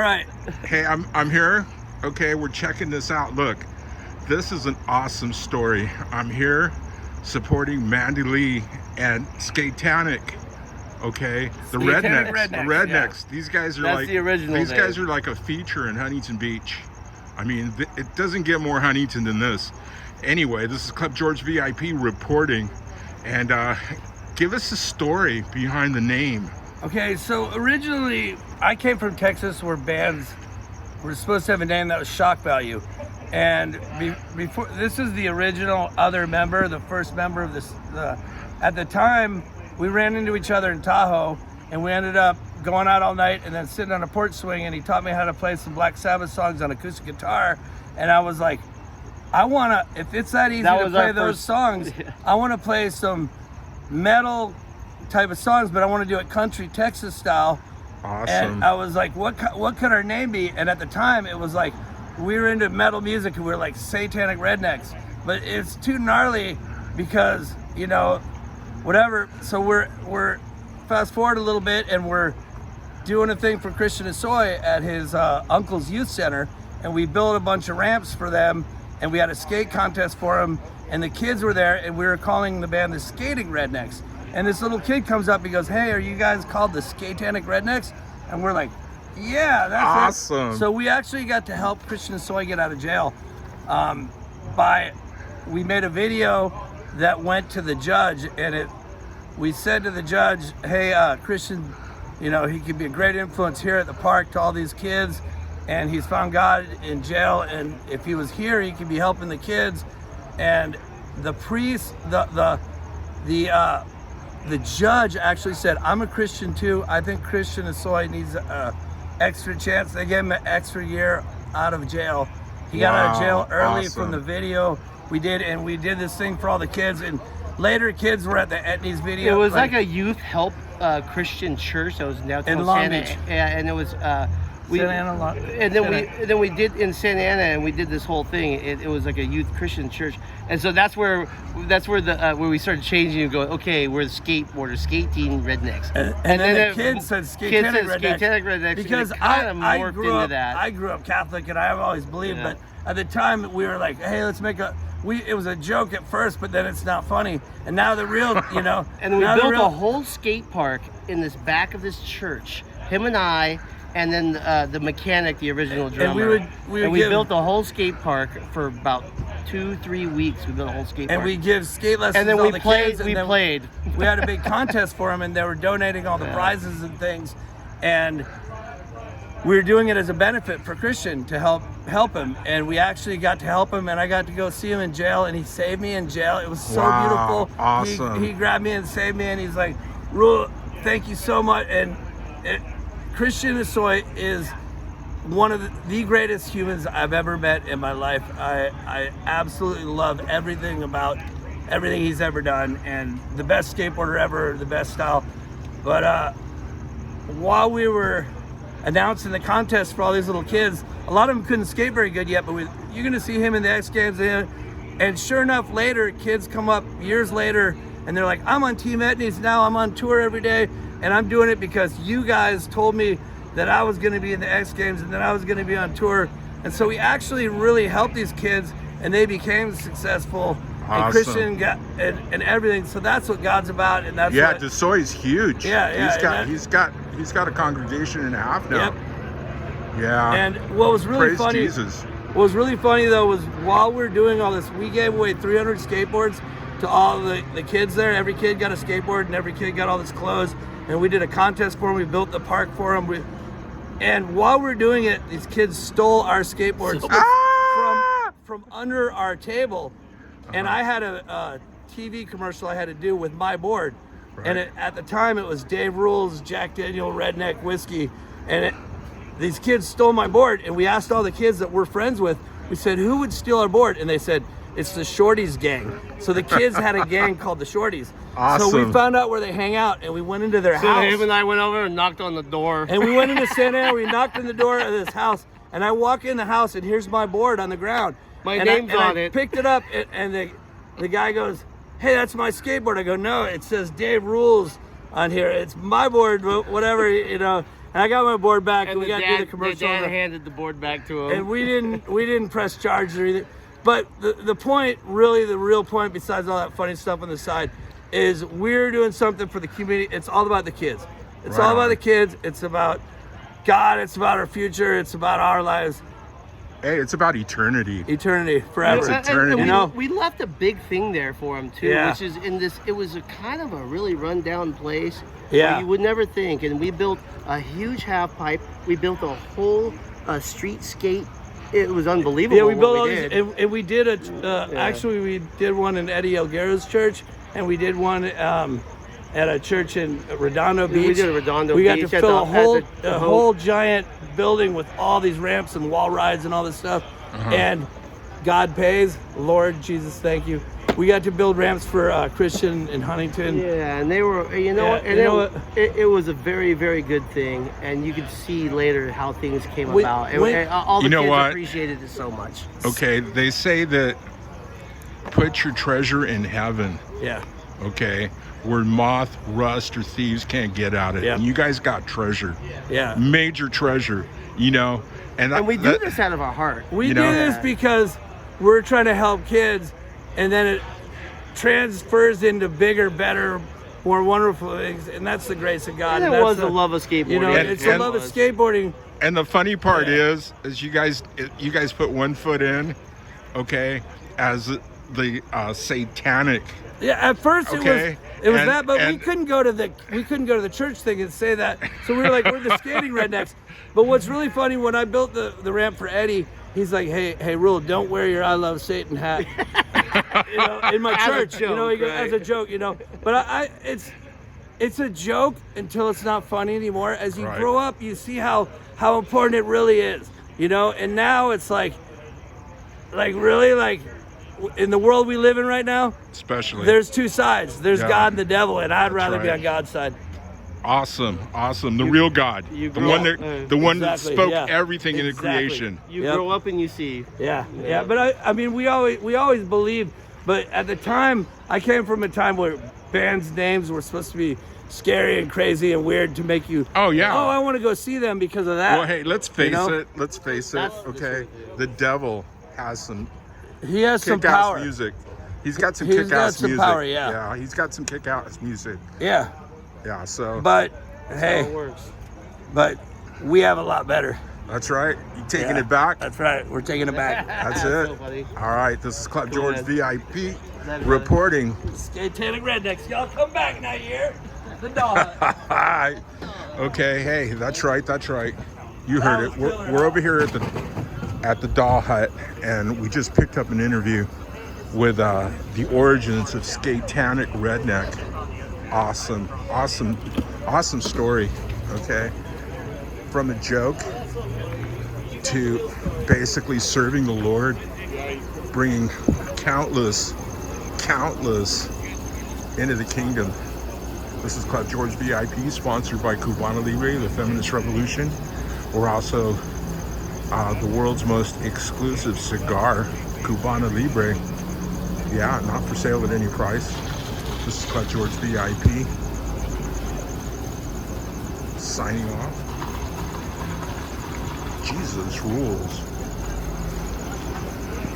All right. Hey, I'm here. Okay, we're checking this out. Look, this is an awesome story. I'm here supporting Mandy Lee and Tanic. Okay, the Tanic rednecks. The rednecks. yeah. These guys are That's like the original These name. guys are like a feature in Huntington Beach. I mean, it doesn't get more Huntington than this. Anyway, this is Club George VIP reporting, and give us the story behind the name. Okay, so originally I came from Texas, where bands were supposed to have a name that was shock value, and before this is the original other member, the first member of this. At the time, we ran into each other in Tahoe, and we ended up going out all night and then sitting on a porch swing, and he taught me how to play some Black Sabbath songs on acoustic guitar, and I was like, I wanna, if it's that easy to play those songs, I wanna play some metal type of songs, but I want to do it country Texas style. Awesome. And I was like, what could our name be? And at the time it was like, we were into metal music and we were like Satanic Rednecks, but it's too gnarly because, you know, whatever. So we're fast forward a little bit, and we're doing a thing for Christian Asoy at his uncle's youth center, and we built a bunch of ramps for them, and we had a skate contest for them, and the kids were there, and we were calling the band the Skating Rednecks. And this little kid comes up, he goes, hey, are you guys called the Satanic Rednecks? And we're like, yeah, that's awesome. So we actually got to help Christian Asoy get out of jail. We made a video that went to the judge, and we said to the judge, hey, Christian, you know, he could be a great influence here at the park to all these kids, and he's found God in jail, and if he was here, he could be helping the kids. And the priest, the judge actually said, I'm a Christian too. I think Christian Asoy needs an extra chance. They gave him an extra year out of jail. He got out of jail early from the video we did, and we did this thing for all the kids. And later, kids were at the Etnies video. It was like a youth help Christian church that was now in Long Beach. Yeah, and it was then we did in Santa Ana, and we did this whole thing. It was like a youth Christian church, and so that's where where we started changing and going, okay, we're the skateboarders, skating rednecks, and then the kids said Satanic Rednecks, because I grew up that. I grew up Catholic, and I've always believed, but at the time we were like, hey, let's make it was a joke at first, but then it's not funny, and now the real, you know. And we built a whole skate park in this back of this church, him and I. And then the mechanic, the original drummer. And we built a whole skate park for about 2-3 weeks. We built a whole skate park. And we give skate lessons and then to all we the played, kids. We played. We had a big contest for them, and they were donating all the prizes and things. And we were doing it as a benefit for Christian to help him. And we actually got to help him, and I got to go see him in jail, and he saved me in jail. It was so beautiful. Awesome. He grabbed me and saved me, and he's like, Rule, thank you so much. And Christian Asoy is one of the greatest humans I've ever met in my life. I absolutely love everything about everything he's ever done, and the best skateboarder ever, the best style. But while we were announcing the contest for all these little kids, a lot of them couldn't skate very good yet, but you're gonna see him in the X Games, and sure enough, later, kids come up years later, and they're like, I'm on Team Etnies now, I'm on tour every day, and I'm doing it because you guys told me that I was going to be in the X Games and that I was going to be on tour. And so we actually really helped these kids, and they became successful. Awesome. And Christian got and everything. So that's what God's about, and that's what Asoy's huge. Yeah, he's got a congregation and a half now. Yep. Yeah. And what was really funny, Jesus. What was really funny though was while we're doing all this, we gave away 300 skateboards to all the kids there. Every kid got a skateboard, and every kid got all this clothes. And we did a contest for them. We built the park for them. And while we're doing it, these kids stole our skateboards from under our table. And I had a TV commercial I had to do with my board. Right. And at the time, it was Dave Rules, Jack Daniel, Redneck Whiskey. And these kids stole my board. And we asked all the kids that we're friends with, we said, who would steal our board? And they said, it's the Shorties gang. So the kids had a gang called the Shorties. Awesome. So we found out where they hang out, and we went into their house. So him and I went over and knocked on the door. And we went into Santa Ana, we knocked on the door of this house, and I walk in the house, and here's my board on the ground. My name's on it. I picked it up, and the guy goes, hey, that's my skateboard. I go, no, it says Dave Rules on here. It's my board, whatever, you know. And I got my board back, and we the got to do the commercial. dad handed the board back to him. And we didn't press charge or anything. But the point, really, the real point, besides all that funny stuff on the side, is we're doing something for the community. It's all about the kids. It's Right all about on. the kids. It's about God. It's about our future. It's about our lives. Hey, it's about eternity. Eternity, forever. It's eternity. We, You know? we left a big thing there for him too, Yeah. which is in this. It was a kind of a really rundown place. Yeah. Where you would never think. And we built a huge half pipe. We built a whole street skate. It was unbelievable. Yeah, we built all what these, did. and we did actually we did one in Eddie Elguero's church, and we did one at a church in Redondo Beach. We did a Redondo We got Beach to at fill the a whole giant building with all these ramps and wall rides and all this stuff. And God pays, Lord Jesus, thank you. We got to build ramps for Christian in Huntington. Yeah, and they were, you know, Yeah, what, and you know it was a very, very good thing, and you could see later how things came We- about. And, we- and all the You know kids what? appreciated it so much. Okay, they say that put your treasure in heaven, Yeah, okay, where moth, rust, or thieves can't get at it. Yeah. And you guys got treasure, yeah. major treasure, you know. And we do this out of our heart. We You do know? this because we're trying to help kids, and then it transfers into bigger, better, more wonderful things, and that's the grace of God. And and it that's was the love of skateboarding. You know, And- it's the and- love of skateboarding. And the funny part Yeah. is you guys put one foot in, okay, as the satanic. Yeah, at first Okay, it was and- that, but we and- couldn't go to the church thing and say that. So we were like, we're the skating rednecks. But what's really funny, when I built the ramp for Eddie, he's like, hey, Rule, don't wear your I Love Satan hat. You know, in my As a church, joke, he goes, right? as a joke, you know. But it's a joke until it's not funny anymore. As you Right. grow up, you see how important it really is, you know. And now it's like really, like in the world we live in right now, Especially. there's two sides. There's Yeah. God and the devil, and I'd rather be right. on God's side. Awesome. The real God, you the grow one up, that the one that exactly, spoke yeah. everything into Exactly. creation. You Yep. grow up and you see. Yeah. But I mean, we always believed. But at the time, I came from a time where bands' names were supposed to be scary and crazy and weird to make you. Oh, yeah. Oh, I want to go see them because of that. Well, hey, let's face know? it. Let's face it. That's- Okay, the devil has some He has some kick-ass power. music. He's got some He's kick-ass got some music. power, yeah. Yeah, he's got some kick-ass music. Yeah. Yeah, so But How hey, it works. but we have a lot better. that's right. You taking Yeah. it back? That's right. We're taking it back. That's So it. funny. All right, this is Club Cool, George man. VIP That is reporting. Skate Tanic rednecks, y'all come back now, here. The dog. Hi. Okay, hey, that's right. You heard it. We're over here at the Doll Hut, and we just picked up an interview with the origins of Tanic redneck. Awesome story. Okay, from a joke to basically serving the Lord, bringing countless into the kingdom. This is Club George VIP, sponsored by Cubana Libre, the Feminist Revolution. We're also the world's most exclusive cigar, Cubana Libre. Yeah, not for sale at any price. This is Club George VIP. Signing off. Jesus rules.